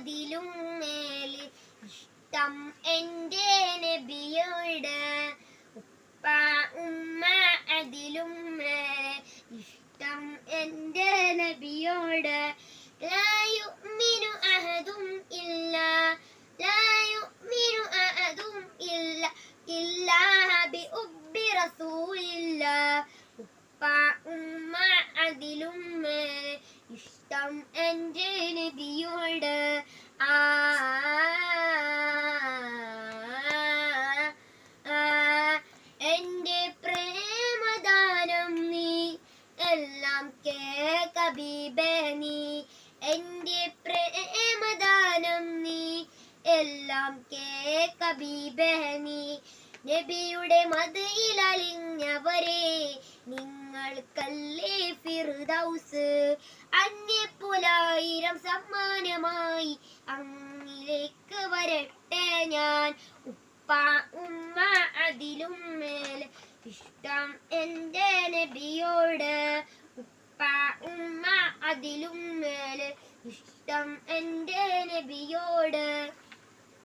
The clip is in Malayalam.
അതിലും മേലെ ഇഷ്ടം എൻ്റെ നബിയോട്. ഉപ്പ ഉമ്മ അതിലും മേലെ ഇഷ്ടം എൻ്റെ നബിയോട്. ലാ യുഅ്മിനു അഹദും ഇല്ലാ ലാ യുഅ്മിനു അഹദും ഇല്ലാ ബിഉബ്ബി റസൂലില്ലാ. ഉപ്പ ഉമ്മ അതിലും മേലെ ഇഷ്ടം എൻ്റെ നബിയോട്. എൻ്റെ പ്രേമദാനം നീ എല്ലാം കേൾക്ക ഹബീബേ നീ. എൻ്റെ പ്രേമദാനം നീ എല്ലാം കേൾക്ക ഹബീബേ നീ. നബിയുടെ മദയിൽ അലിഞ്ഞവരെ നിങ്ങൾക്കല്ലേ ഫിർദൗസ്. അന്യപ്പുലായിരം സമ്മാനമായി അങ്ങിലേക്ക് വരട്ടെ ഞാൻ. ഉപ്പ ഉമ്മ അതിലും മേലെ ഇഷ്ടം എൻ്റെ നബിയോട്. ഉപ്പ ഉമ്മ അതിലും മേലെ ഇഷ്ടം എൻ്റെ നബിയോട്.